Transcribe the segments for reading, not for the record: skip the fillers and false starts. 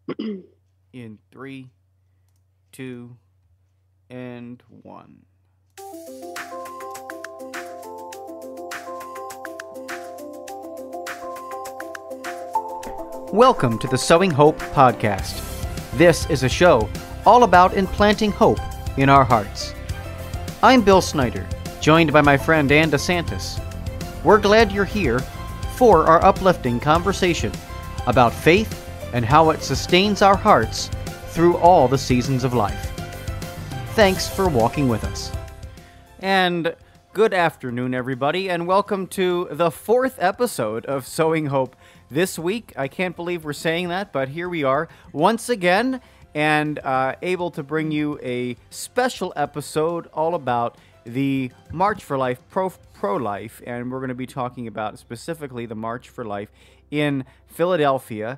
In three, two, and one. Welcome to the Sowing Hope podcast. This is a show all about implanting hope in our hearts. I'm Bill Snyder, joined by my friend Ann DeSantis. We're glad you're here for our uplifting conversation about faith and how it sustains our hearts through all the seasons of life. Thanks for walking with us. And good afternoon, everybody, and welcome to the fourth episode of Sowing Hope. This week, I can't believe we're saying that, but here we are once again and able to bring you a special episode all about the March for Life, pro-life, and we're going to be talking about specifically the March for Life in Philadelphia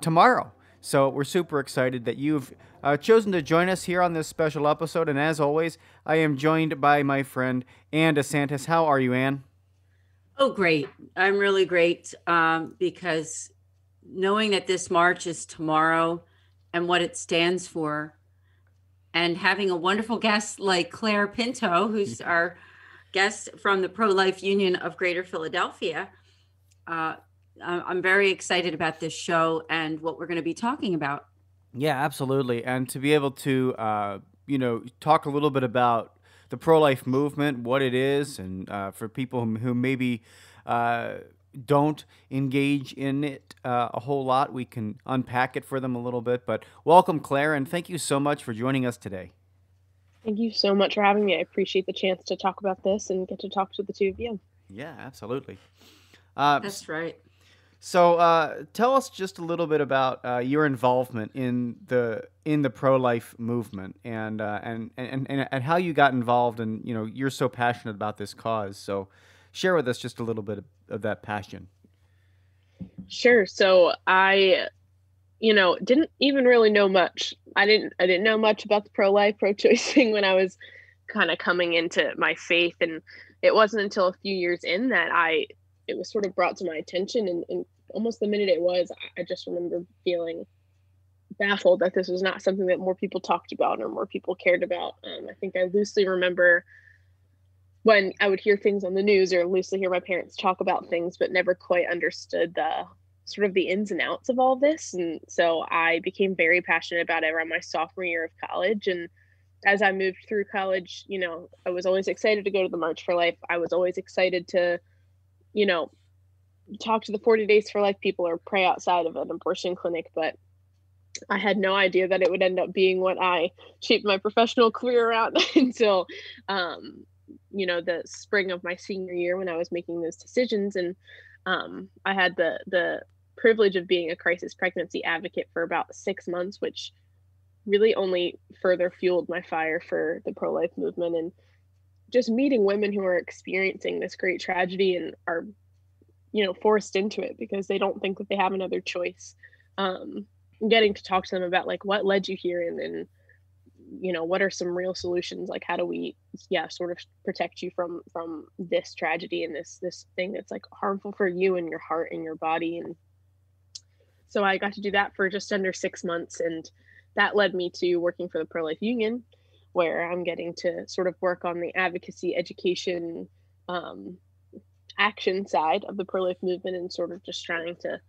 tomorrow. So we're super excited that you've chosen to join us here on this special episode, and as always, I am joined by my friend Ann DeSantis. How are you, Ann? Oh, great. I'm really great because knowing that this march is tomorrow and what it stands for, and having a wonderful guest like Claire Pinto, who's our guest from the Pro-Life Union of Greater Philadelphia, I'm very excited about this show and what we're going to be talking about. Yeah, absolutely. And to be able to, talk a little bit about the pro-life movement, what it is, and for people who maybe don't engage in it a whole lot, we can unpack it for them a little bit. But welcome, Claire, and thank you so much for joining us today. Thank you so much for having me. I appreciate the chance to talk about this and get to talk to the two of you. Yeah, absolutely. That's right. So, tell us just a little bit about your involvement in the pro-life movement and how you got involved, and you're so passionate about this cause. So, share with us just a little bit of that passion. Sure. So I, didn't even really know much. I didn't know much about the pro-life, pro-choice thing when I was kind of coming into my faith, and it wasn't until a few years in that it was sort of brought to my attention, and almost the minute it was, I just remember feeling baffled that this was not something that more people talked about or more people cared about. I think I loosely remember when I would hear things on the news or loosely hear my parents talk about things, but never quite understood the sort of the ins and outs of all this. And so I became very passionate about it around my sophomore year of college. And as I moved through college, I was always excited to go to the March for Life. I was always excited to, you know, talk to the 40 Days for Life people or pray outside of an abortion clinic, but I had no idea that it would end up being what I shaped my professional career around until, the spring of my senior year when I was making those decisions. And I had the privilege of being a crisis pregnancy advocate for about 6 months, which really only further fueled my fire for the pro-life movement, and just meeting women who are experiencing this great tragedy and are forced into it because they don't think that they have another choice. Getting to talk to them about like what led you here, and what are some real solutions, like how do we sort of protect you from this tragedy and this thing that's like harmful for you and your heart and your body. And so I got to do that for just under 6 months, and that led me to working for the Pro-Life Union, where I'm getting to sort of work on the advocacy, education, action side of the pro-life movement, and sort of just trying to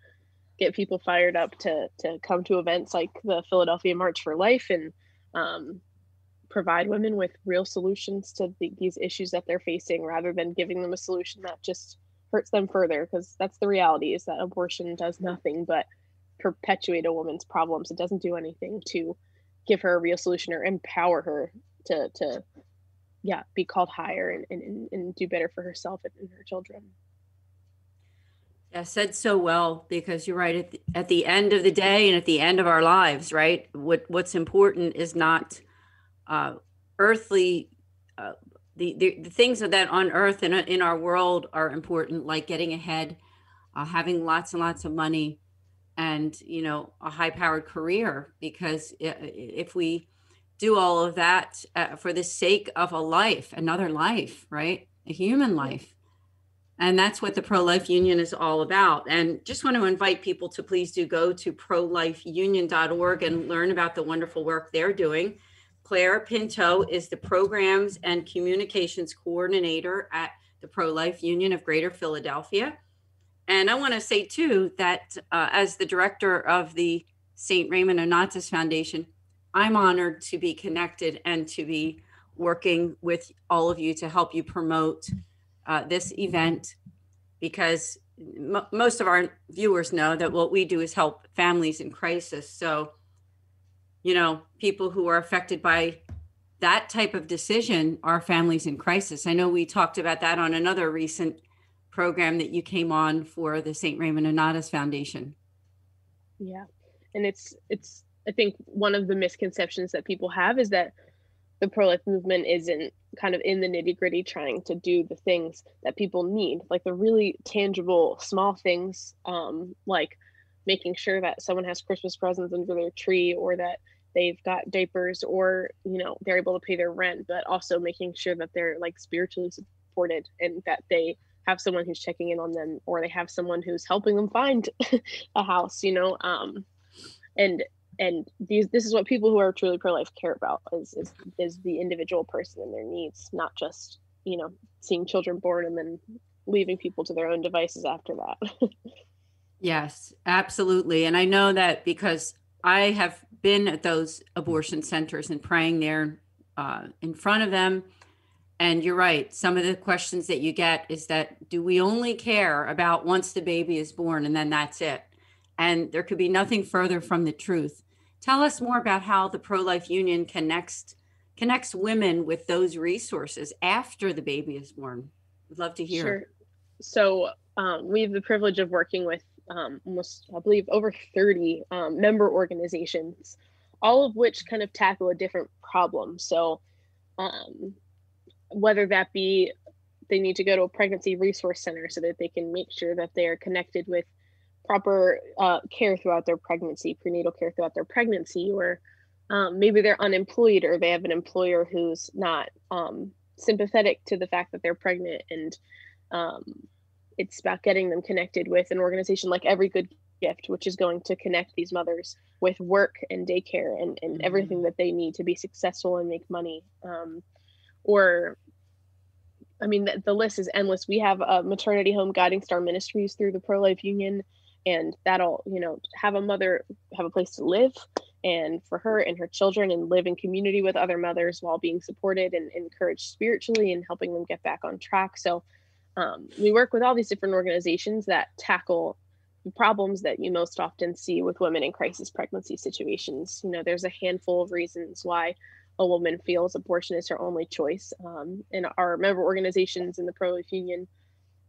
get people fired up to come to events like the Philadelphia March for Life and provide women with real solutions to these issues that they're facing, rather than giving them a solution that just hurts them further. Because that's the reality, is that abortion does nothing but perpetuate a woman's problems. It doesn't do anything to give her a real solution or empower her to be called higher and do better for herself and her children. Yeah, said so well, because you're right. At the end of the day and at the end of our lives, right? What's important is not earthly. The things that on earth and in our world are important, like getting ahead, having lots and lots of money, and a high-powered career. Because if we do all of that for the sake of a life, another life, right? A human life, And that's what the Pro-Life Union is all about. And just want to invite people to please do go to prolifeunion.org and learn about the wonderful work they're doing. Claire Pinto is the Programs and Communications Coordinator at the Pro-Life Union of Greater Philadelphia. And I want to say, too, that as the director of the St. Raymond Onotis Foundation, I'm honored to be connected and to be working with all of you to help you promote this event, because most of our viewers know that what we do is help families in crisis. So, people who are affected by that type of decision are families in crisis. I know we talked about that on another recent program that you came on for the St. Raymond Onotis Foundation. Yeah. And it's I think one of the misconceptions that people have is that the pro-life movement isn't kind of in the nitty-gritty trying to do the things that people need, like the really tangible small things, like making sure that someone has Christmas presents under their tree, or that they've got diapers, or they're able to pay their rent, but also making sure that they're like spiritually supported, and that they have someone who's checking in on them, or they have someone who's helping them find a house, and this is what people who are truly pro-life care about, is the individual person and their needs, not just seeing children born and then leaving people to their own devices after that. Yes, absolutely. And I know that because I have been at those abortion centers and praying there in front of them. And you're right. Some of the questions that you get is that, do we only care about once the baby is born and then that's it? And there could be nothing further from the truth. Tell us more about how the Pro-Life Union connects women with those resources after the baby is born. We'd love to hear. Sure. So we have the privilege of working with almost, I believe, over 30 member organizations, all of which kind of tackle a different problem. So whether that be they need to go to a pregnancy resource center so that they can make sure that they are connected with proper care throughout their pregnancy, prenatal care throughout their pregnancy, or maybe they're unemployed, or they have an employer who's not sympathetic to the fact that they're pregnant, and it's about getting them connected with an organization like Every Good Gift, which is going to connect these mothers with work and daycare and everything that they need to be successful and make money. Or I mean, the list is endless. We have a maternity home, Guiding Star Ministries, through the Pro-Life Union, and that'll, have a mother have a place to live, and for her and her children, and live in community with other mothers while being supported and encouraged spiritually and helping them get back on track. So we work with all these different organizations that tackle the problems that you most often see with women in crisis pregnancy situations. There's a handful of reasons why a woman feels abortion is her only choice. And our member organizations in the Pro-Life Union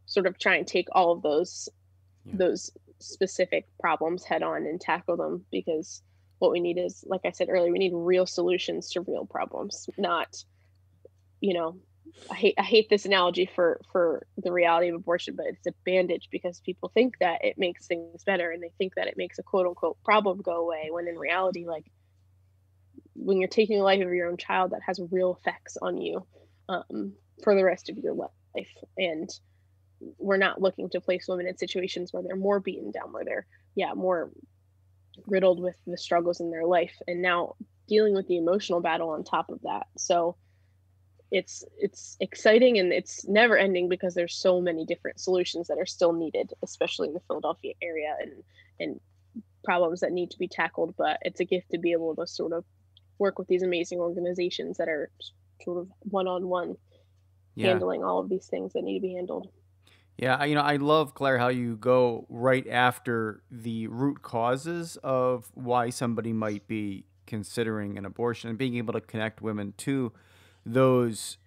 sort of try and take all of those specific problems head on and tackle them, because what we need is, like I said earlier, we need real solutions to real problems, not, I hate this analogy for the reality of abortion, but it's a bandage, because people think that it makes things better, and they think that it makes a quote unquote problem go away, when in reality, like, when you're taking the life of your own child, that has real effects on you for the rest of your life. And we're not looking to place women in situations where they're more beaten down, where they're more riddled with the struggles in their life, and now dealing with the emotional battle on top of that. So it's exciting, and it's never ending, because there's so many different solutions that are still needed, especially in the Philadelphia area, and problems that need to be tackled. But it's a gift to be able to sort of work with these amazing organizations that are sort of one-on-one handling all of these things that need to be handled. Yeah, I love, Claire, how you go right after the root causes of why somebody might be considering an abortion, and being able to connect women to those,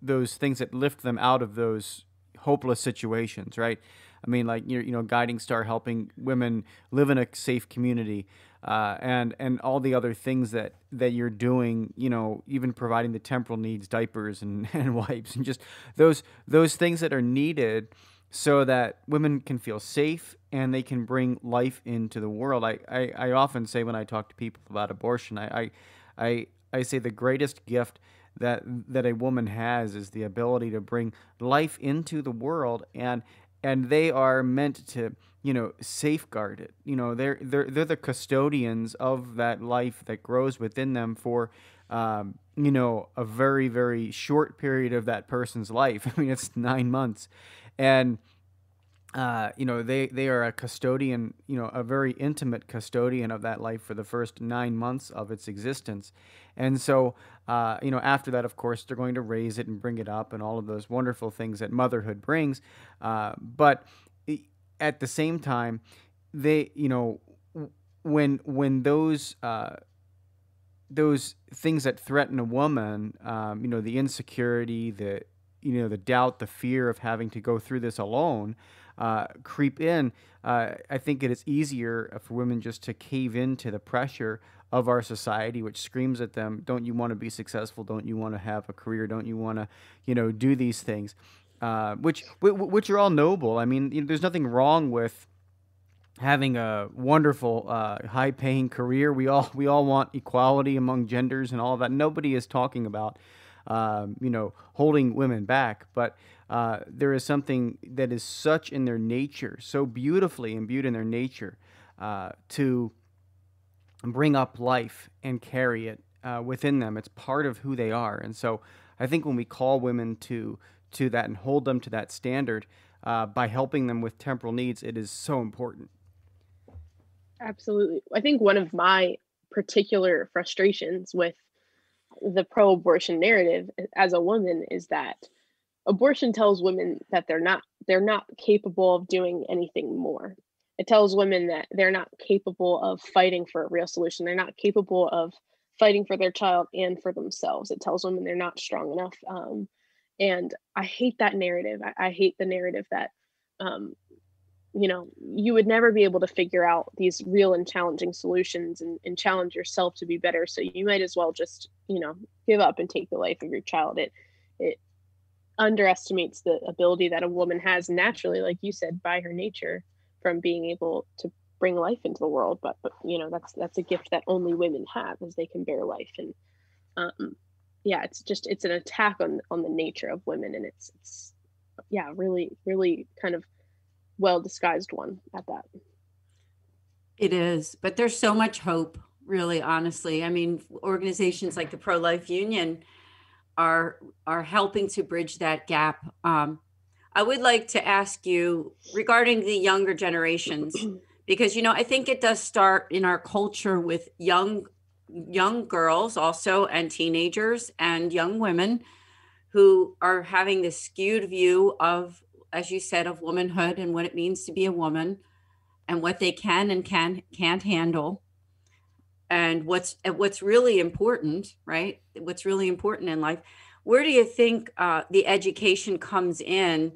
those things that lift them out of those hopeless situations, right? I mean, like, Guiding Star, helping women live in a safe community, and all the other things that you're doing, even providing the temporal needs, diapers and wipes, and just those things that are needed so that women can feel safe and they can bring life into the world. I often say, when I talk to people about abortion, I say the greatest gift that a woman has is the ability to bring life into the world, and they are meant to, safeguard it. They're the custodians of that life that grows within them for a very, very short period of that person's life. I mean, it's 9 months, and they are a custodian, a very intimate custodian of that life for the first 9 months of its existence. And so, after that, of course, they're going to raise it and bring it up and all of those wonderful things that motherhood brings. But at the same time, they, when those things that threaten a woman, the insecurity, the doubt, the fear of having to go through this alone, creep in, I think it is easier for women just to cave into the pressure of our society, which screams at them, don't you want to be successful? Don't you want to have a career? Don't you want to, do these things? Which are all noble. I mean, there's nothing wrong with having a wonderful, high-paying career. We all want equality among genders and all of that. Nobody is talking about, holding women back, but there is something that is such in their nature, so beautifully imbued in their nature, to bring up life and carry it within them. It's part of who they are, and so I think when we call women to that and hold them to that standard by helping them with temporal needs, it is so important. Absolutely. I think one of my particular frustrations with the pro-abortion narrative as a woman is that abortion tells women that they're not capable of doing anything more. It tells women that they're not capable of fighting for a real solution. They're not capable of fighting for their child and for themselves. It tells women they're not strong enough. And I hate that narrative. I hate the narrative that you would never be able to figure out these real and challenging solutions and challenge yourself to be better. So you might as well just, give up and take the life of your child. It underestimates the ability that a woman has naturally, like you said, by her nature, from being able to bring life into the world. But that's a gift that only women have, is they can bear life. And it's an attack on the nature of women, and it's really, really kind of well disguised one at that. It is, but there's so much hope, really, honestly. I mean, organizations like the Pro-Life Union are helping to bridge that gap. I would like to ask you regarding the younger generations, because I think it does start in our culture with young girls also, and teenagers and young women who are having this skewed view of, as you said, of womanhood and what it means to be a woman and what they can and can't handle, and what's really important, right? What's really important in life. Where do you think the education comes in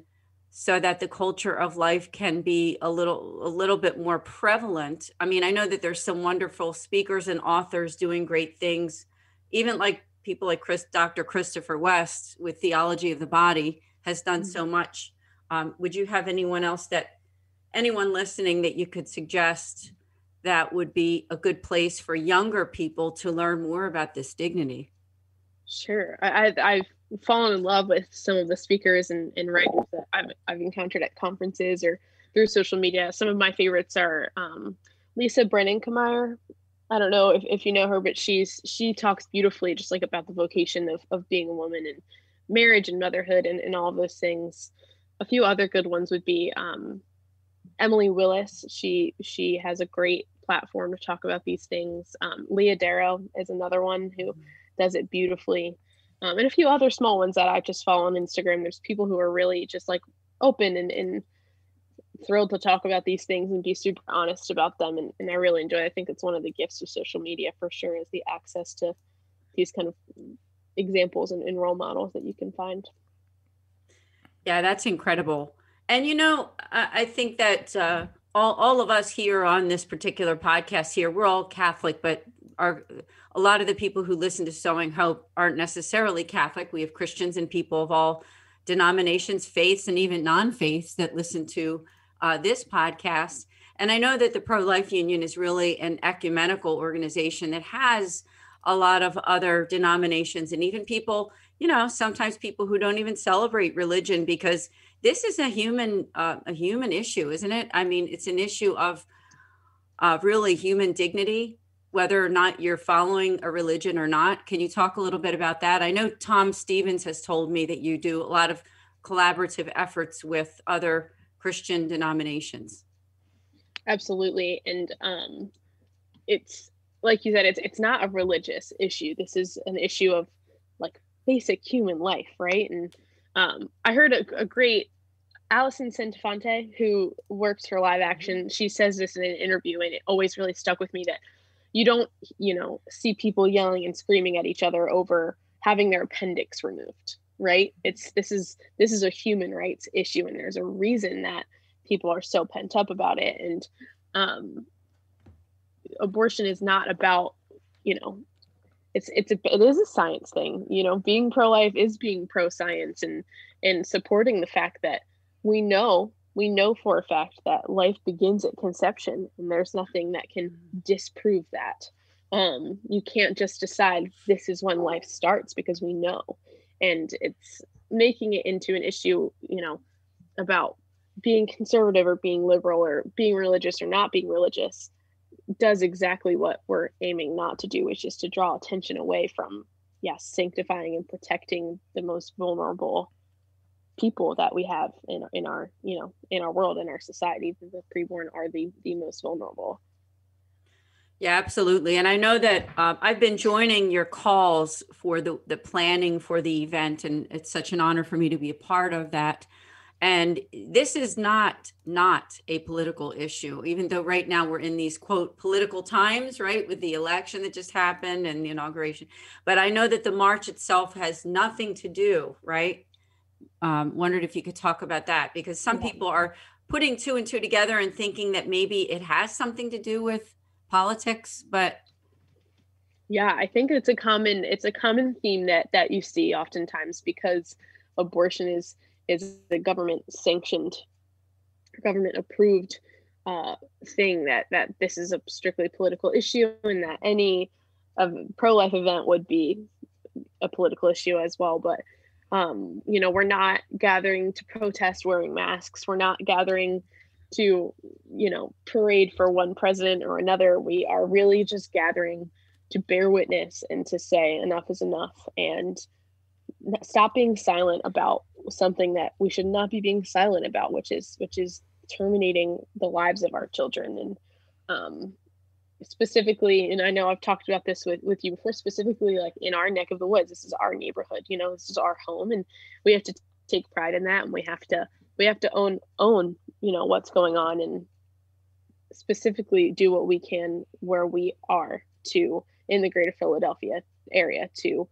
so that the culture of life can be a little bit more prevalent? I mean, I know that there's some wonderful speakers and authors doing great things, even like people like Dr. Christopher West with Theology of the Body has done so much. Would you have anyone listening that you could suggest that would be a good place for younger people to learn more about this dignity? Sure. I've fallen in love with some of the speakers and writers that I've encountered at conferences or through social media. Some of my favorites are Lisa Brennan-Kmeyer. I don't know if you know her, but she talks beautifully just like about the vocation of being a woman and marriage and motherhood and all of those things. A few other good ones would be Emily Willis. She has a great platform to talk about these things. Leah Darrow is another one who does it beautifully. And a few other small ones that I just follow on Instagram. There's people who are really just like open and thrilled to talk about these things and be super honest about them. And I really enjoy it. I think it's one of the gifts of social media for sure, is the access to these kind of examples and role models that you can find. Yeah, that's incredible. And, I think that all of us here on this particular podcast here, we're all Catholic, but a lot of the people who listen to Sowing Hope aren't necessarily Catholic. We have Christians and people of all denominations, faiths, and even non-faiths that listen to this podcast. And I know that the Pro-Life Union is really an ecumenical organization that has a lot of other denominations, and even people, sometimes people who don't even celebrate religion, because this is a human issue, isn't it? I mean, it's an issue of really human dignity, whether or not you're following a religion or not. Can you talk a little bit about that? I know Tom Stevens has told me that you do a lot of collaborative efforts with other Christian denominations. Absolutely. And it's like you said, it's not a religious issue. This is an issue of like basic human life, right? And I heard a great Allison Centofonte, who works for Live Action. She says this in an interview, and it always really stuck with me, that you don't, see people yelling and screaming at each other over having their appendix removed, right? This is a human rights issue, and there's a reason that people are so pent up about it. And abortion is not about, it is a science thing. Being pro-life is being pro-science, and supporting the fact that we know for a fact that life begins at conception, and there's nothing that can disprove that. You can't just decide this is when life starts, because we know. And it's making it into an issue, about being conservative or being liberal or being religious or not being religious, does exactly what we're aiming not to do, which is to draw attention away from, sanctifying and protecting the most vulnerable people that we have in our world, in our society. The preborn are the most vulnerable. Yeah, absolutely. And I know that I've been joining your calls for the planning for the event, and it's such an honor for me to be a part of that. And this is not a political issue, even though right now we're in these, quote, political times, right, with the election that just happened and the inauguration. But I know that the march itself has nothing to do, right? Wondered if you could talk about that, because some people are putting two and two together and thinking that maybe it has something to do with politics. But I think it's a common theme that you see oftentimes, because abortion is the government sanctioned, government approved thing, that this is a strictly political issue, and that any pro-life event would be a political issue as well. But we're not gathering to protest wearing masks. We're not gathering to, parade for one president or another. We are really just gathering to bear witness and to say enough is enough, and stop being silent about something that we should not be being silent about, which is terminating the lives of our children. And specifically, and I know I've talked about this with you before, specifically like in our neck of the woods, this is our neighborhood, this is our home, and we have to take pride in that, and we have to own what's going on, and specifically do what we can where we are in the greater Philadelphia area to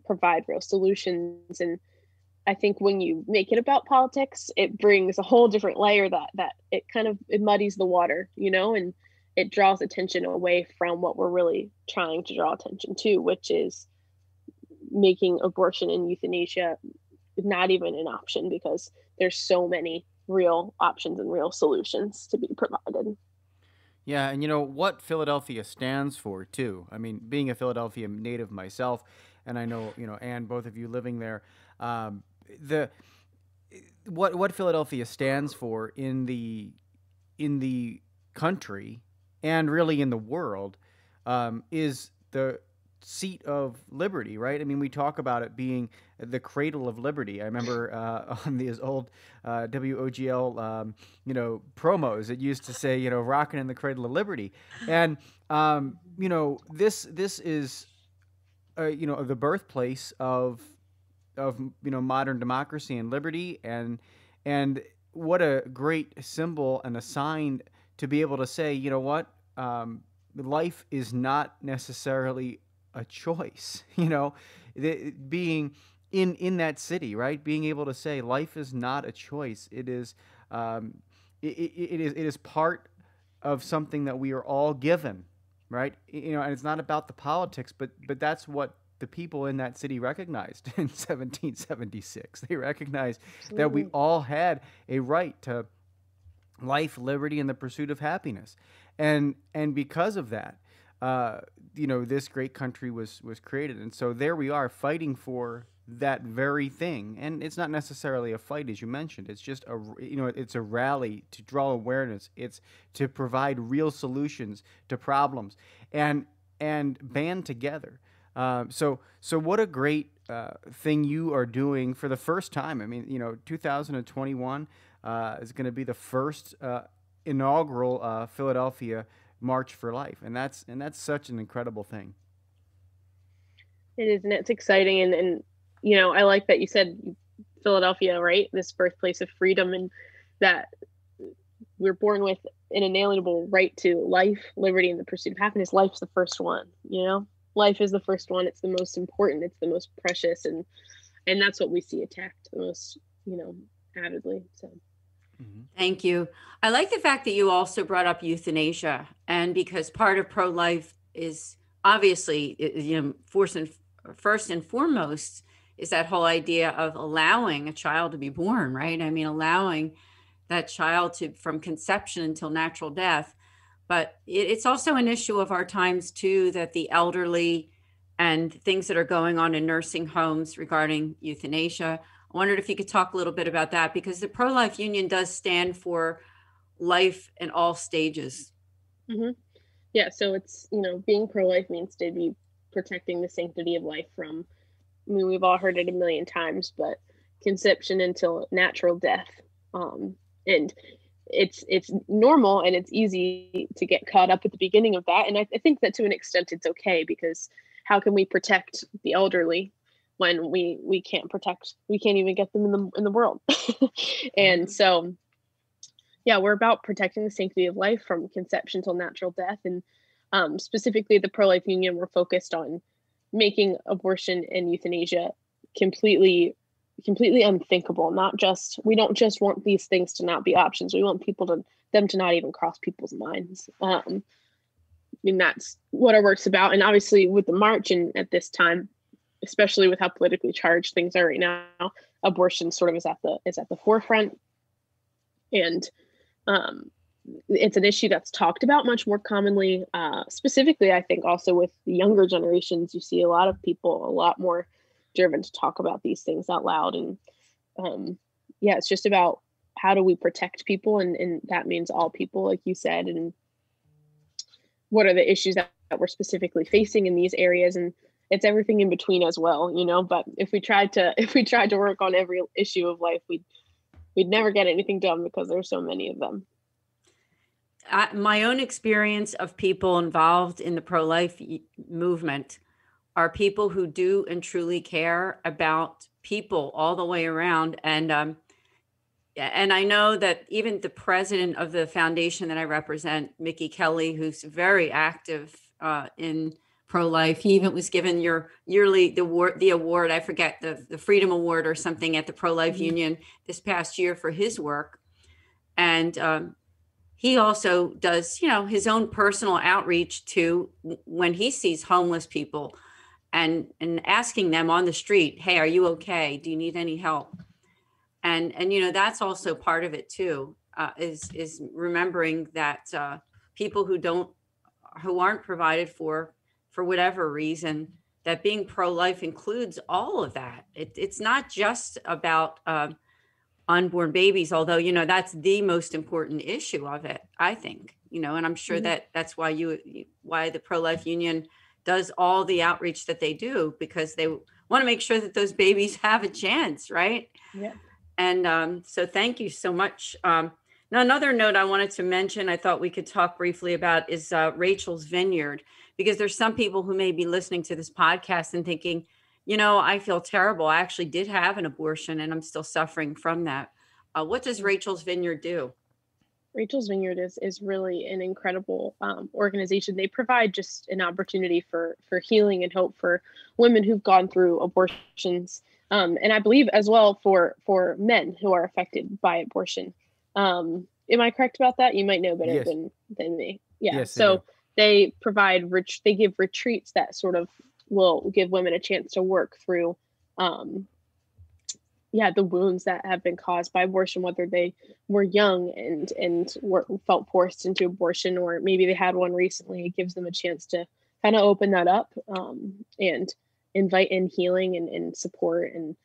provide real solutions. And I think when you make it about politics, it brings a whole different layer that it muddies the water, and it draws attention away from what we're really trying to draw attention to, which is making abortion and euthanasia not even an option, because there's so many real options and real solutions to be provided. Yeah, and what Philadelphia stands for too. I mean, being a Philadelphia native myself, and I know, Anne, both of you living there, what Philadelphia stands for in the country and really in the world is the seat of liberty, right? I mean, we talk about it being the cradle of liberty. I remember on these old WOGL, promos, it used to say, rocking in the cradle of liberty. And, this is, the birthplace of modern democracy and liberty. And what a great symbol and a sign to be able to say, life is not necessarily a choice, being in that city, right? Being able to say life is not a choice. It is, it is part of something that we are all given, right? And it's not about the politics, but that's what the people in that city recognized in 1776. They recognized that we all had a right to life, liberty, and the pursuit of happiness. And because of that, this great country was created. And so there we are fighting for that very thing. And it's not necessarily a fight, as you mentioned. It's just it's a rally to draw awareness. It's to provide real solutions to problems and band together. So what a great thing you are doing for the first time. I mean, 2021 is going to be the first inaugural Philadelphia March for Life, and that's such an incredible thing. It is, and it's exciting, and I like that you said Philadelphia, right? This birthplace of freedom, and that we're born with an inalienable right to life, liberty, and the pursuit of happiness. Life's the first one, Life is the first one. It's the most important. It's the most precious, and that's what we see attacked the most, avidly. So. Thank you. I like the fact that you also brought up euthanasia, and because part of pro-life is obviously, first and foremost is that whole idea of allowing a child to be born, right? I mean, allowing that child from conception until natural death. But it's also an issue of our times too, that the elderly and things that are going on in nursing homes regarding euthanasia. I wondered if you could talk a little bit about that, because the Pro-Life Union does stand for life in all stages. Mm-hmm. Yeah, so it's, being pro-life means to be protecting the sanctity of life from, we've all heard it a million times, but conception until natural death. And it's normal, and it's easy to get caught up at the beginning of that. And I think that to an extent it's okay, because how can we protect the elderly when we can't even get them in the world? And so, yeah, we're about protecting the sanctity of life from conception till natural death. And specifically the Pro-Life Union, we're focused on making abortion and euthanasia completely unthinkable. We don't just want these things to not be options. We want them to not even cross people's minds. That's what our work's about. And obviously with the march, and at this time, especially with how politically charged things are right now, abortion sort of is at the forefront. And it's an issue that's talked about much more commonly. Specifically, I think also with the younger generations, you see a lot of people a lot more driven to talk about these things out loud. And it's just about how do we protect people, and that means all people, like you said, and what are the issues that we're specifically facing in these areas. And it's everything in between as well, but if we tried to work on every issue of life, we'd never get anything done, because there's so many of them. My own experience of people involved in the pro-life movement are people who do and truly care about people all the way around. And I know that even the president of the foundation that I represent, Mickey Kelly, who's very active in pro-life, he even was given the award, I forget, the Freedom Award or something at the Pro-Life Union this past year for his work. And he also does, his own personal outreach to when he sees homeless people and asking them on the street, hey, are you okay? Do you need any help? And that's also part of it too, is remembering that people who aren't provided for whatever reason, that being pro-life includes all of that. It's not just about unborn babies, although, that's the most important issue of it, I think, and I'm sure that's why why the Pro-Life Union does all the outreach that they do, because they want to make sure that those babies have a chance, right? Yeah. And so thank you so much. Now, another note I wanted to mention, I thought we could talk briefly about, is Rachel's Vineyard, because there's some people who may be listening to this podcast and thinking, I feel terrible. I actually did have an abortion and I'm still suffering from that. What does Rachel's Vineyard do? Rachel's Vineyard is really an incredible organization. They provide just an opportunity for healing and hope for women who've gone through abortions. And I believe as well for men who are affected by abortion. Am I correct about that? You might know better than me. Yeah. Yes, so they give retreats that sort of will give women a chance to work through the wounds that have been caused by abortion, whether they were young and felt forced into abortion, or maybe they had one recently. It gives them a chance to kind of open that up, and invite in healing and support. And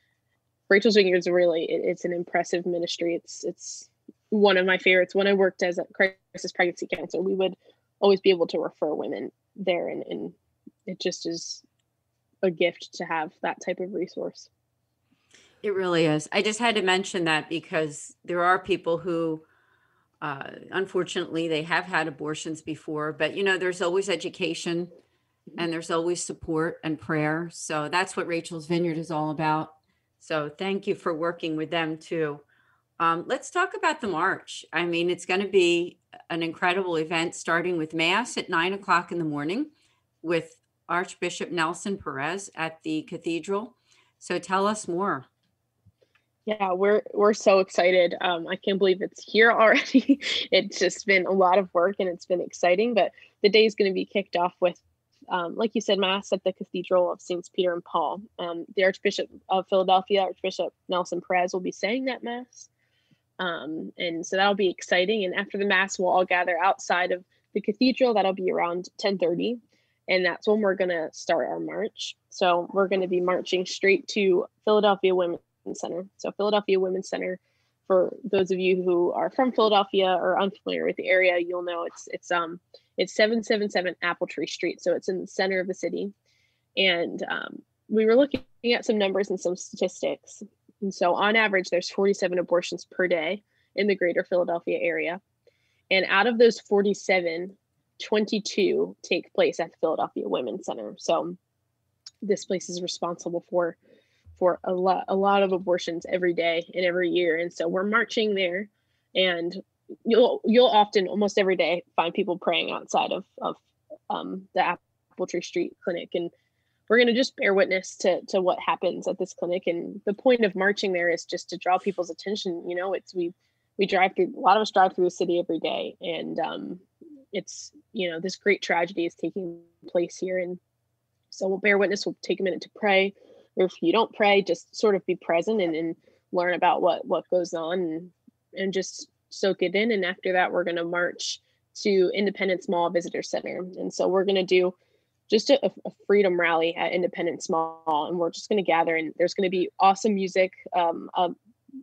Rachel's Vineyards it's an impressive ministry. It's one of my favorites. When I worked as a crisis pregnancy counselor, we would always be able to refer women there, and it just is a gift to have that type of resource. It really is. I just had to mention that because there are people who, unfortunately, they have had abortions before, but there's always education and there's always support and prayer. So that's what Rachel's Vineyard is all about. So thank you for working with them too. Let's talk about the march. I mean, it's going to be an incredible event, starting with Mass at 9 o'clock in the morning with Archbishop Nelson Perez at the cathedral. So tell us more. Yeah, we're so excited. I can't believe it's here already. It's just been a lot of work and it's been exciting, but the day is going to be kicked off with, like you said, Mass at the Cathedral of Saints Peter and Paul. The Archbishop of Philadelphia, Archbishop Nelson Perez, will be saying that Mass. And so that'll be exciting. And after the Mass, we'll all gather outside of the cathedral. That'll be around 10:30. And that's when we're going to start our march. So we're going to be marching straight to Philadelphia Women's Center. So Philadelphia Women's Center, for those of you who are from Philadelphia or unfamiliar with the area, you'll know it's 777 Apple Tree Street. So it's in the center of the city. And we were looking at some numbers and some statistics. And so on average, there's 47 abortions per day in the greater Philadelphia area. And out of those 47, 22 take place at the Philadelphia Women's Center. So this place is responsible for a lot of abortions every day and every year. And so we're marching there, and you'll often, almost every day, find people praying outside of the Apple Tree Street Clinic. And we're going to just bear witness to what happens at this clinic. And the point of marching there is just to draw people's attention. We drive through, a lot of us drive through the city every day, and it's, this great tragedy is taking place here. And so we'll bear witness. We'll take a minute to pray. Or if you don't pray, just sort of be present and learn about what goes on and just soak it in. And after that, we're going to march to Independence Mall Visitor Center. And so we're going to do just a freedom rally at Independence Mall. And we're just going to gather, and there's going to be awesome music. A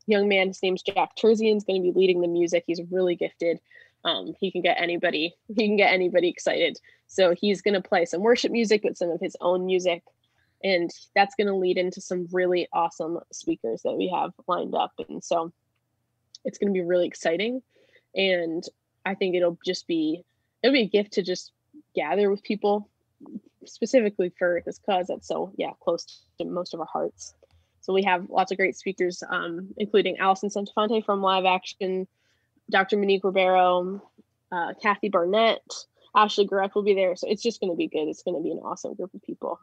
young man, his name's Jack Terzian, is going to be leading the music. He's really gifted. He can get anybody excited. So he's going to play some worship music with some of his own music. And that's going to lead into some really awesome speakers that we have lined up. And so it's going to be really exciting. And I think it'll be a gift to just gather with people, specifically for this cause that's so close to most of our hearts. So we have lots of great speakers, including Allison Santafonte from Live Action, Dr. Monique Ribeiro, Kathy Barnett, Ashley Garek will be there. So it's just going to be good. It's going to be an awesome group of people.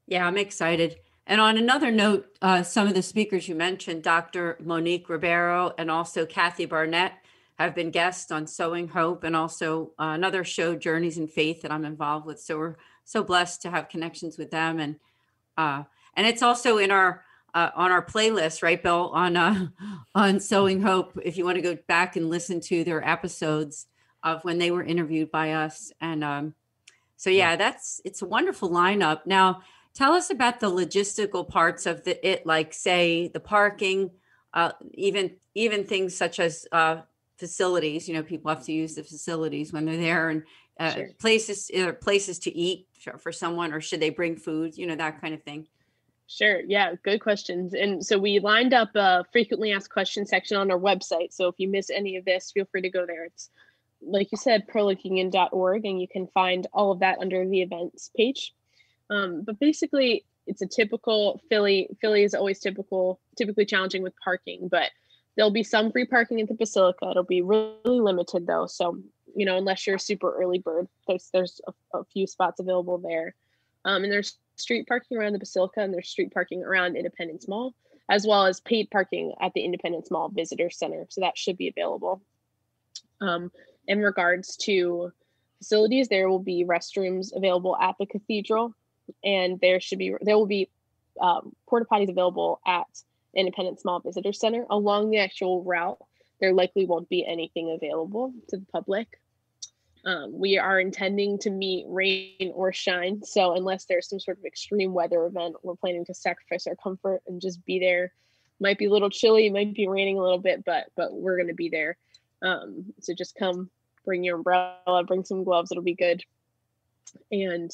Yeah, I'm excited. And on another note, some of the speakers you mentioned, Dr. Monique Ribeiro and also Kathy Barnett, have been guests on Sowing Hope, and also another show, Journeys in Faith, that I'm involved with. So we're so blessed to have connections with them. And it's also in our on our playlist, right, Bill, on Sowing Hope, if you want to go back and listen to their episodes of when they were interviewed by us. And so, it's a wonderful lineup. Now, tell us about the logistical parts of like, say, the parking, even things such as facilities. People have to use the facilities when they're there, and Sure. places to eat for someone, or should they bring food, that kind of thing. Sure. Yeah, good questions. And so we lined up a frequently asked questions section on our website. So if you miss any of this, feel free to go there. It's, like you said, prolifiunion.org, and you can find all of that under the events page. But basically, it's a typical Philly is always typically challenging with parking, but there'll be some free parking at the Basilica. It'll be really limited though. So, unless you're a super early bird, there's a few spots available there. And there's street parking around the Basilica, and there's street parking around Independence Mall, as well as paid parking at the Independence Mall Visitor Center. So that should be available. In regards to facilities, there will be restrooms available at the cathedral, and there will be porta potties available at Independent Small Visitor Center. Along the actual route, there likely won't be anything available to the public. We are intending to meet rain or shine. So unless there's some sort of extreme weather event, we're planning to sacrifice our comfort and just be there. Might be a little chilly, might be raining a little bit, but we're going to be there. So just come, bring your umbrella, bring some gloves. It'll be good. And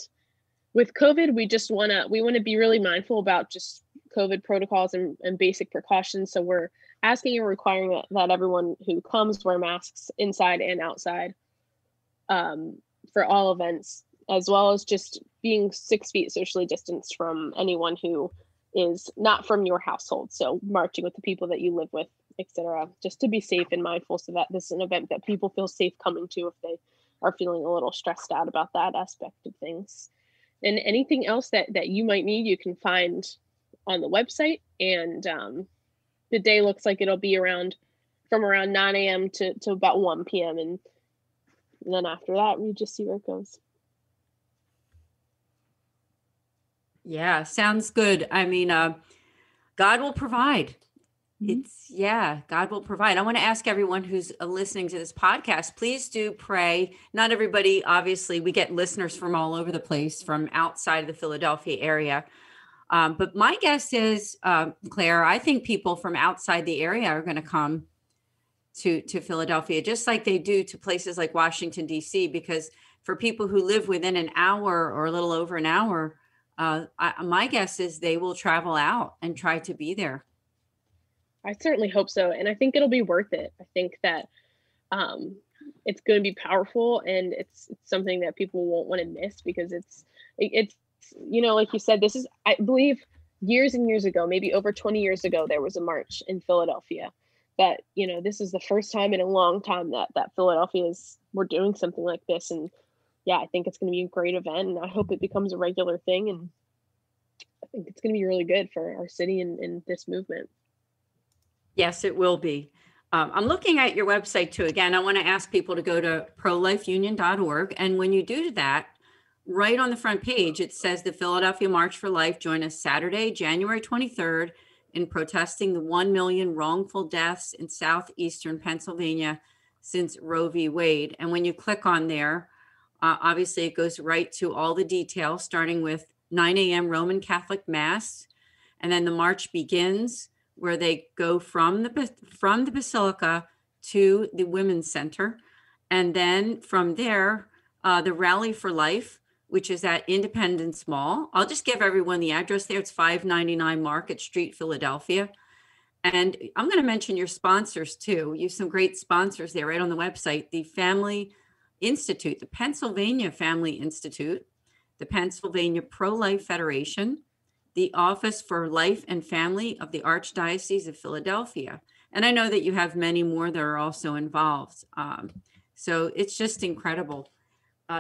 with COVID, we want to be really mindful about just COVID protocols and basic precautions. So we're asking and requiring that everyone who comes wear masks inside and outside for all events, as well as just being 6 feet socially distanced from anyone who is not from your household. So marching with the people that you live with, etc., just to be safe and mindful, so that this is an event that people feel safe coming to if they are feeling a little stressed out about that aspect of things. And anything else that you might need, you can find on the website. And the day looks like it'll be from around 9 a.m. to about 1 p.m. And then after that, we just see where it goes. Yeah, sounds good. I mean, God will provide. God will provide. I want to ask everyone who's listening to this podcast, please do pray. Not everybody, obviously, we get listeners from all over the place, from outside of the Philadelphia area. But my guess is, Claire, I think people from outside the area are going to come to Philadelphia, just like they do to places like Washington, D.C., because for people who live within an hour or a little over an hour, my guess is they will travel out and try to be there. I certainly hope so. And I think it'll be worth it. I think that it's going to be powerful, and it's something that people won't want to miss, because it's, like you said, this is, I believe, years and years ago, maybe over 20 years ago, there was a march in Philadelphia. But, this is the first time in a long time that Philadelphia we're doing something like this. And yeah, I think it's going to be a great event, and I hope it becomes a regular thing. And I think it's going to be really good for our city and this movement. Yes, it will be. I'm looking at your website too. Again, I want to ask people to go to prolifeunion.org. And when you do that, right on the front page, it says the Philadelphia March for Life. Join us Saturday, January 23rd, in protesting the 1 million wrongful deaths in southeastern Pennsylvania since Roe v. Wade. And when you click on there, obviously it goes right to all the details, starting with 9 a.m. Roman Catholic Mass. And then the march begins where they go from the Basilica to the Women's Center. And then from there, the Rally for Life, which is at Independence Mall. I'll just give everyone the address there. It's 599 Market Street, Philadelphia. And I'm going to mention your sponsors too. You have some great sponsors there right on the website. The Family Institute, the Pennsylvania Family Institute, the Pennsylvania Pro-Life Federation, the Office for Life and Family of the Archdiocese of Philadelphia. And I know that you have many more that are also involved. So it's just incredible.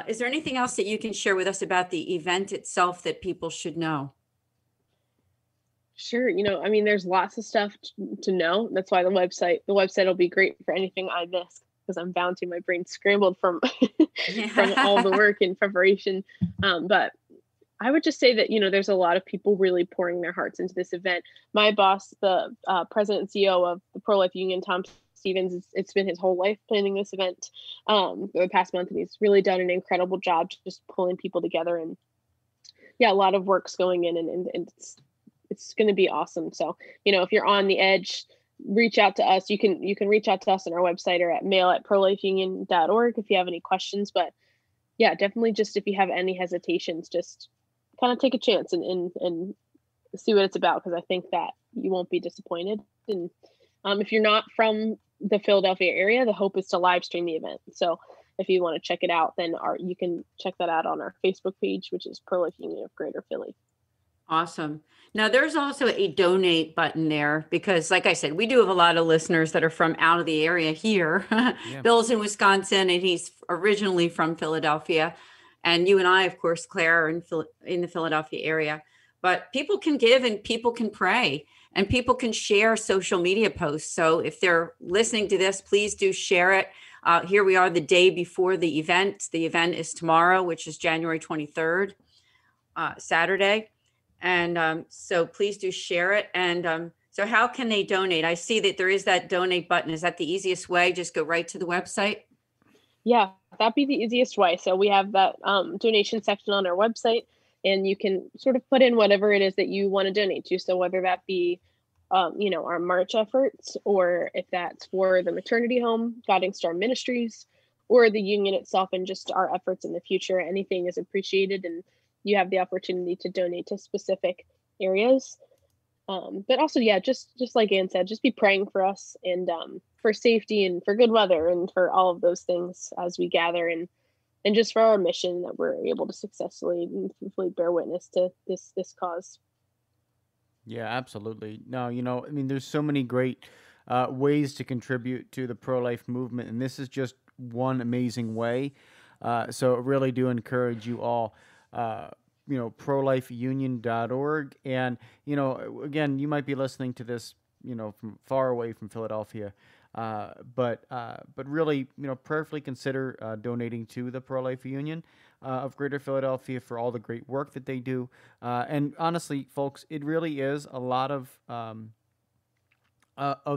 Is there anything else that you can share with us about the event itself that people should know? Sure. There's lots of stuff to know. That's why the website will be great for anything I miss, because I'm bound to. My brain's scrambled from from all the work and preparation. But I would just say that, there's a lot of people really pouring their hearts into this event. My boss, the president and CEO of the Pro-Life Union, Tom Stevens, it's been his whole life planning this event for the past month, and he's really done an incredible job just pulling people together. And yeah, a lot of work's going in, and it's going to be awesome. So, if you're on the edge, reach out to us. You can reach out to us on our website or at mail@prolifeunion.org if you have any questions. But yeah, definitely, just if you have any hesitations, just kind of take a chance and see what it's about, because I think that you won't be disappointed. And if you're not from the Philadelphia area, the hope is to live stream the event. So if you want to check it out, then you can check that out on our Facebook page, which is Pro-Life Union of Greater Philly. Awesome. Now, there's also a donate button there, because like I said, we do have a lot of listeners that are from out of the area here. Yeah. Bill's in Wisconsin, and he's originally from Philadelphia. And you and I, of course, Claire, are in the Philadelphia area. But people can give, and people can pray, and people can share social media posts. So if they're listening to this, please do share it. Here we are the day before the event. The event is tomorrow, which is January 23rd, Saturday. And so please do share it. And So how can they donate? I see that there is that donate button. Is that the easiest way? Just go right to the website? Yeah, that'd be the easiest way. So we have that donation section on our website, and you can sort of put in whatever it is that you want to donate to. So whether that be, our March efforts, or if that's for the maternity home, Guiding Star Ministries, or the union itself, and just our efforts in the future, anything is appreciated, and you have the opportunity to donate to specific areas. But also, yeah, just like Ann said, just be praying for us, and for safety, and for good weather, and for all of those things as we gather, and just for our mission, that we're able to successfully and faithfully bear witness to this cause. Yeah, absolutely. No, I mean, there's so many great ways to contribute to the pro-life movement, and this is just one amazing way. So I really do encourage you all, prolifeunion.org. And, again, you might be listening to this, from far away from Philadelphia. But really, prayerfully consider donating to the Pro-Life Union of Greater Philadelphia for all the great work that they do. And honestly, folks, it really is a lot of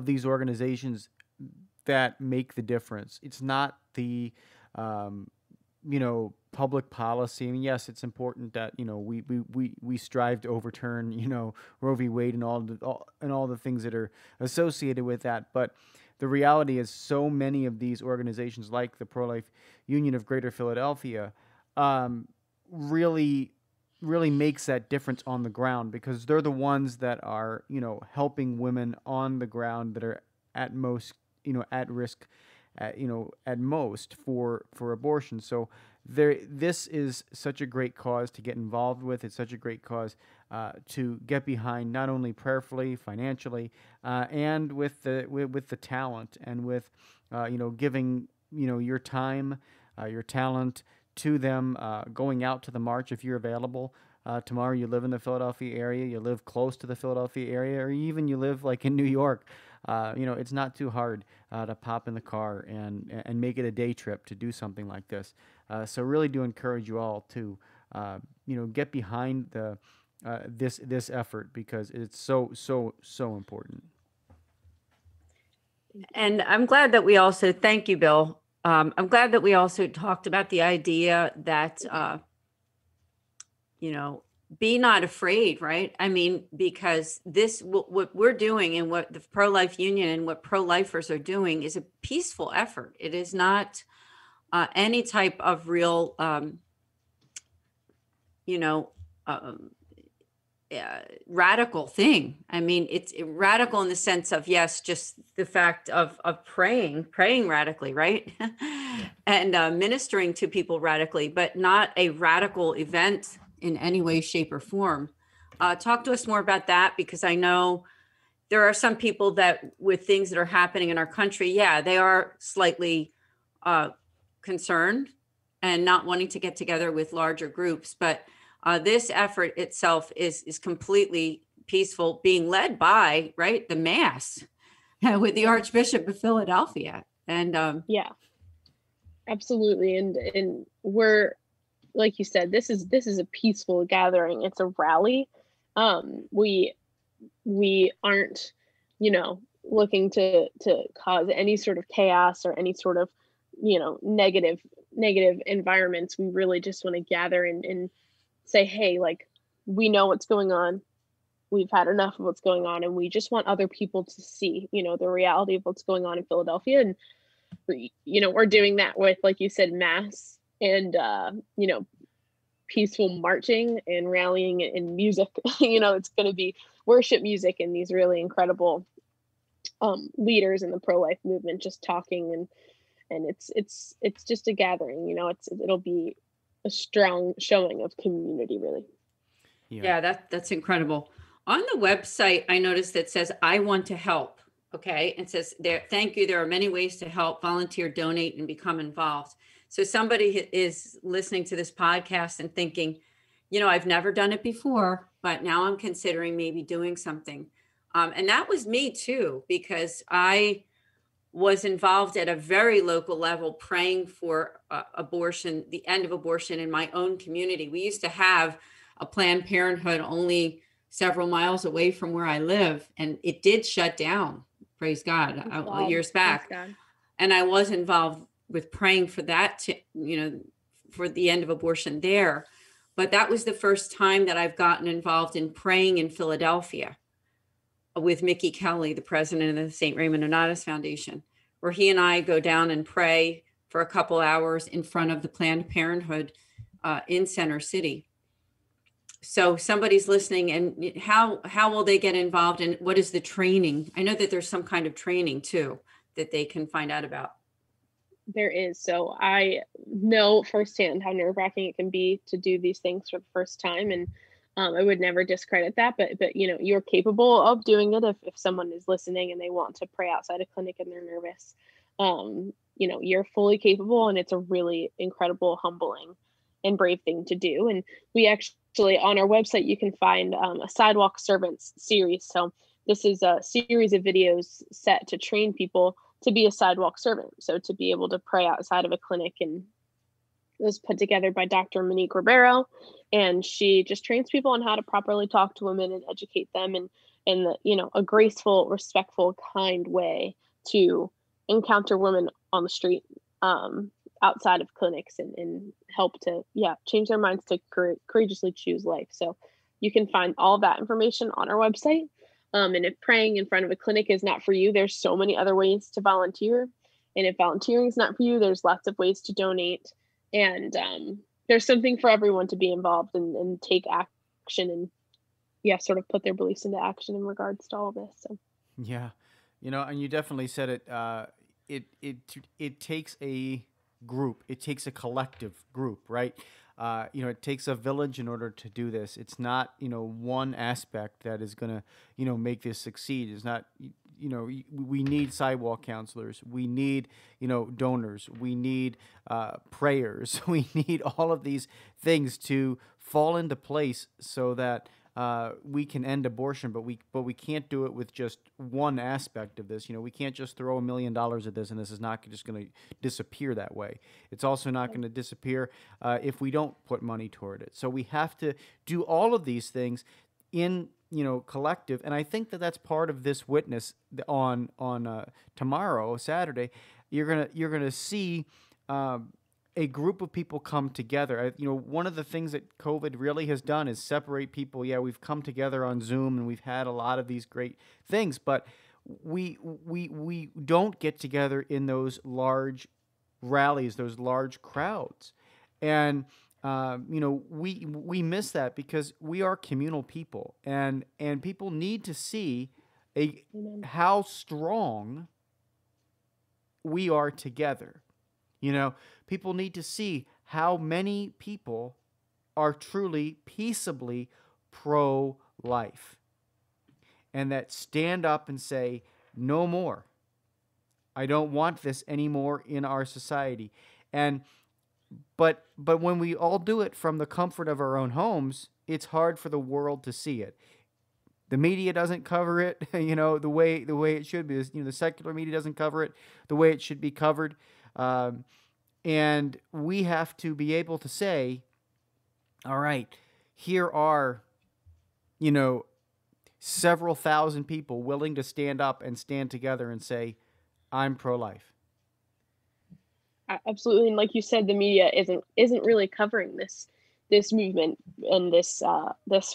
these organizations that make the difference. It's not the public policy. I mean, yes, it's important that we strive to overturn Roe v. Wade and all the things that are associated with that. But the reality is, so many of these organizations, like the Pro-Life Union of Greater Philadelphia, really makes that difference on the ground, because they're the ones that are helping women on the ground that are at most at risk at most for abortion. So this is such a great cause to get involved with. It's such a great cause to get behind, not only prayerfully, financially, and with the talent, and with giving your time, your talent to them, going out to the march if you're available. Tomorrow, you live in the Philadelphia area, you live close to the Philadelphia area, or even you live like in New York. It's not too hard to pop in the car and make it a day trip to do something like this. So really do encourage you all to get behind this effort, because it's so important. And I'm glad that we also, thank you, Bill. I'm glad that we also talked about the idea that, be not afraid, right? I mean, because what we're doing, and what the Pro-Life Union and what pro-lifers are doing, is a peaceful effort. It is not any type of real, radical thing. I mean, it's radical in the sense of, yes, just the fact of praying radically, right? And ministering to people radically, but not a radical event in any way, shape, or form. Talk to us more about that, because I know there are some people that, with things that are happening in our country, yeah, they are slightly concerned and not wanting to get together with larger groups. But this effort itself is completely peaceful, being led by, right, the Mass with the Archbishop of Philadelphia. And yeah, absolutely. And we're, like you said, this is a peaceful gathering. It's a rally. We aren't, looking to cause any sort of chaos or any sort of, negative environments. We really just want to gather and say, hey, like, we know what's going on. We've had enough of what's going on, and we just want other people to see, the reality of what's going on in Philadelphia. And we're doing that with, like you said, Mass, and peaceful marching and rallying and music. It's going to be worship music and these really incredible leaders in the pro-life movement just talking, and it's just a gathering. It'll be a strong showing of community, really. Yeah, that's incredible. On the website, I noticed that says, I want to help. Okay. It says there, thank you. There are many ways to help: volunteer, donate, and become involved. So somebody is listening to this podcast and thinking, I've never done it before, but now I'm considering maybe doing something. And that was me too, because I was involved at a very local level, praying for abortion, the end of abortion in my own community. We used to have a Planned Parenthood only several miles away from where I live, and it did shut down. Praise God, years back. God. And I was involved with praying for that, for the end of abortion there. But that was the first time that I've gotten involved in praying in Philadelphia with Mickey Kelly, the president of the St. Raymond Nonnatus Foundation, where he and I go down and pray for a couple hours in front of the Planned Parenthood in Center City. So somebody's listening, and how will they get involved, and what is the training? I know that there's some kind of training too that they can find out about. There is. So I know firsthand how nerve-wracking it can be to do these things for the first time. And I would never discredit that, but you're capable of doing it if someone is listening and they want to pray outside a clinic and they're nervous. You're fully capable, and it's a really incredible, humbling and brave thing to do. And we actually, on our website, you can find a Sidewalk Servants series. So this is a series of videos set to train people to be a sidewalk servant. So to be able to pray outside of a clinic, and it was put together by Dr. Monique Ribeiro, and she just trains people on how to properly talk to women and educate them in a graceful, respectful, kind way to encounter women on the street, outside of clinics, and help to change their minds to courageously choose life. So you can find all that information on our website. And if praying in front of a clinic is not for you, there's so many other ways to volunteer. And if volunteering is not for you, there's lots of ways to donate. And there's something for everyone to be involved and take action and sort of put their beliefs into action in regards to all of this. So. Yeah, and you definitely said it. It takes a group. It takes a collective group, right? It takes a village in order to do this. It's not, one aspect that is going to, make this succeed. It's not, we need sidewalk counselors. We need, donors. We need prayers. We need all of these things to fall into place so that we can end abortion, but we can't do it with just one aspect of this. We can't just throw $1 million at this, and this is not just going to disappear that way. It's also not going to disappear if we don't put money toward it. So we have to do all of these things in collective, and I think that that's part of this witness on tomorrow, Saturday. You're gonna see. A group of people come together. One of the things that COVID really has done is separate people. Yeah, we've come together on Zoom and we've had a lot of these great things, but we don't get together in those large rallies, those large crowds, and we miss that because we are communal people, and people need to see how strong we are together. People need to see how many people are truly peaceably pro-life and that stand up and say, no more. I don't want this anymore in our society. But when we all do it from the comfort of our own homes, it's hard for the world to see it. The media doesn't cover it, the way it should be. The secular media doesn't cover it the way it should be covered. And we have to be able to say, all right, here are, several thousand people willing to stand up and stand together and say, I'm pro-life. Absolutely. And like you said, the media isn't really covering this movement and this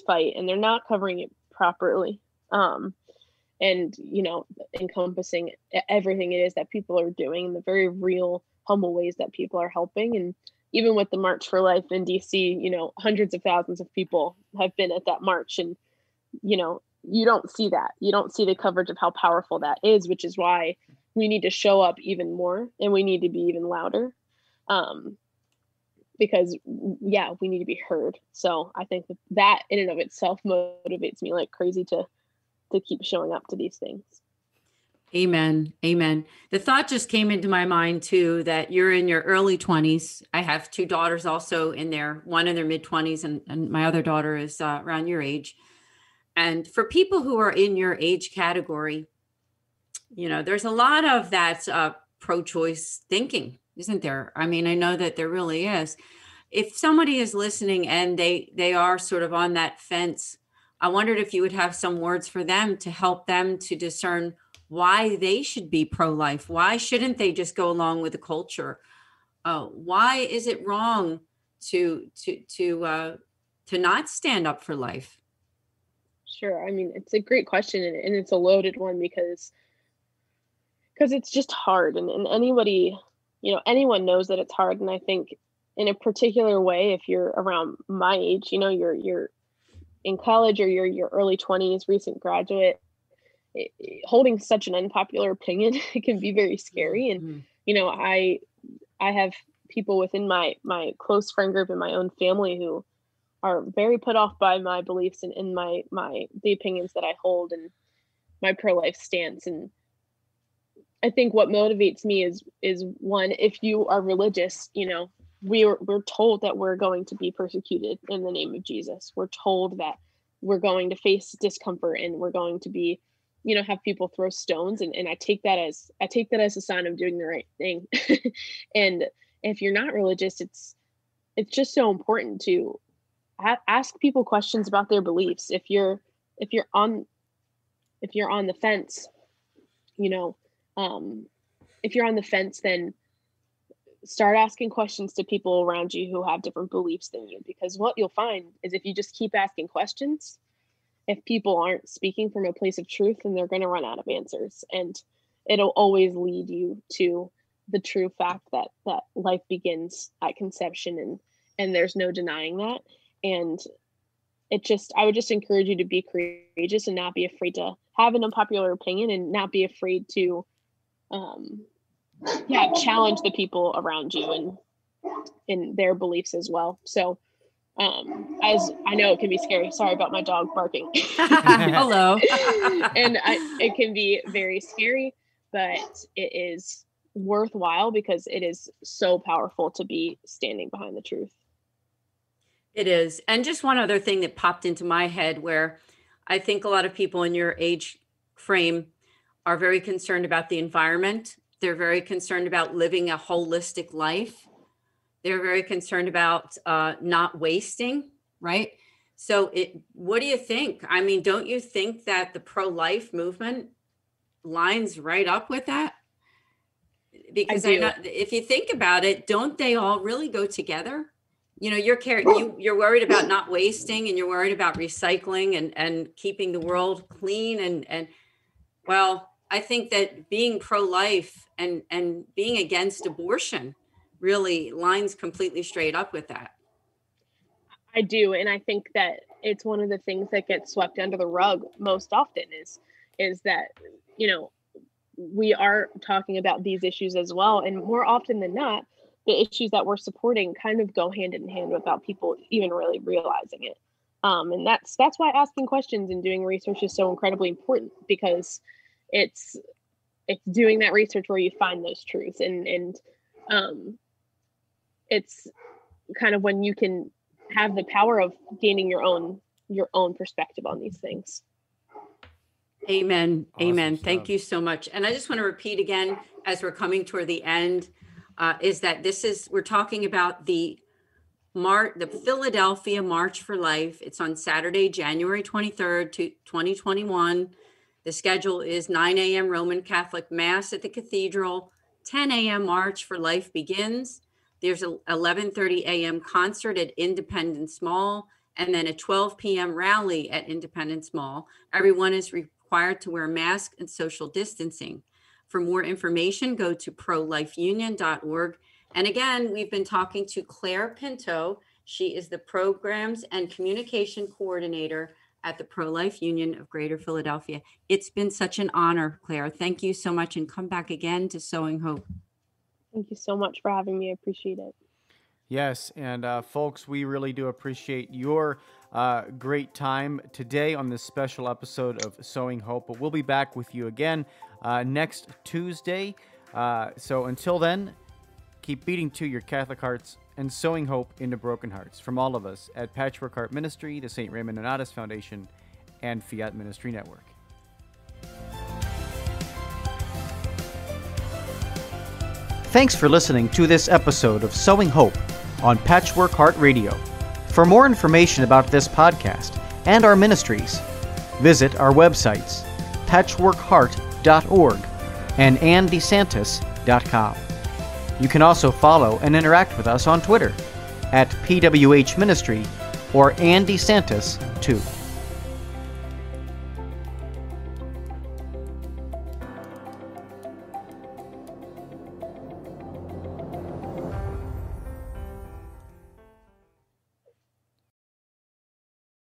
fight, and they're not covering it properly. And, encompassing everything it is that people are doing in the very real, humble ways that people are helping. And even with the March for Life in DC, hundreds of thousands of people have been at that march. And, you don't see that. You don't see the coverage of how powerful that is, which is why we need to show up even more and we need to be even louder. Because we need to be heard. So I think that in and of itself motivates me like crazy to keep showing up to these things. Amen. Amen. The thought just came into my mind too, that you're in your early 20s. I have two daughters also one in their mid 20s and my other daughter is around your age. And for people who are in your age category, there's a lot of that pro-choice thinking, isn't there? I mean, I know that there really is. If somebody is listening and they are sort of on that fence, I wondered if you would have some words for them to help them to discern why they should be pro-life. Why shouldn't they just go along with the culture? Why is it wrong to not stand up for life? Sure. I mean, it's a great question, and it's a loaded one because it's just hard, and anybody, anyone knows that it's hard. And I think in a particular way, if you're around my age, you're in college, or you're your early 20s, recent graduate, holding such an unpopular opinion, it can be very scary. And, I have people within my close friend group and my own family who are very put off by my beliefs and the opinions that I hold and my pro-life stance. And I think what motivates me is one, if you are religious, we're told that we're going to be persecuted in the name of Jesus. We're told that we're going to face discomfort, and we're going to be, have people throw stones. And I take that as a sign of doing the right thing. And if you're not religious, it's just so important to ask people questions about their beliefs. If you're on the fence, if you're on the fence, then start asking questions to people around you who have different beliefs than you, because what you'll find is if you just keep asking questions, if people aren't speaking from a place of truth, then they're going to run out of answers, and it'll always lead you to the true fact that life begins at conception, and there's no denying that. And I would just encourage you to be courageous and not be afraid to have an unpopular opinion, and not be afraid to challenge the people around you and in their beliefs as well. So as I know, it can be scary. Sorry about my dog barking. Hello. And it can be very scary, but it is worthwhile because it is so powerful to be standing behind the truth. It is. And just one other thing that popped into my head, where I think a lot of people in your age frame are very concerned about the environment. They're very concerned about living a holistic life. They're very concerned about not wasting, right? So what do you think? I mean, don't you think that the pro-life movement lines right up with that? Because if you think about it, don't they all really go together? You're worried about not wasting, and you're worried about recycling and keeping the world clean. And well, I think that being pro-life and being against abortion really lines completely straight up with that. I do. And I think that it's one of the things that gets swept under the rug most often is that, we are talking about these issues as well. And more often than not, the issues that we're supporting kind of go hand in hand without people even really realizing it. And that's why asking questions and doing research is so incredibly important, because it's doing that research where you find those truths, and it's kind of when you can have the power of gaining your own perspective on these things. Amen. Awesome Amen. stuff. Thank you so much. And I just want to repeat again, as we're coming toward the end, is that we're talking about the Philadelphia March for Life. It's on Saturday, January 23rd, 2021. The schedule is 9 a.m. Roman Catholic Mass at the Cathedral, 10 a.m. March for Life begins. There's an 11:30 a.m. concert at Independence Mall, and then a 12 p.m. rally at Independence Mall. Everyone is required to wear a mask and social distancing. For more information, go to prolifeunion.org. And again, we've been talking to Claire Pinto. She is the Programs and Communication Coordinator at the Pro-Life Union of Greater Philadelphia. It's been such an honor, Claire. Thank you so much, and come back again to Sowing Hope. Thank you so much for having me. I appreciate it. Yes, and folks, we really do appreciate your great time today on this special episode of Sowing Hope. But we'll be back with you again next Tuesday. So until then, keep beating to your Catholic hearts and sowing hope into broken hearts. From all of us at Patchwork Heart Ministry, the St. Raymond Nonatus Foundation, and Fiat Ministry Network. Thanks for listening to this episode of Sowing Hope on Patchwork Heart Radio. For more information about this podcast and our ministries, visit our websites, patchworkheart.org and andesantis.com. You can also follow and interact with us on Twitter at PWH Ministry or Andy Santis 2.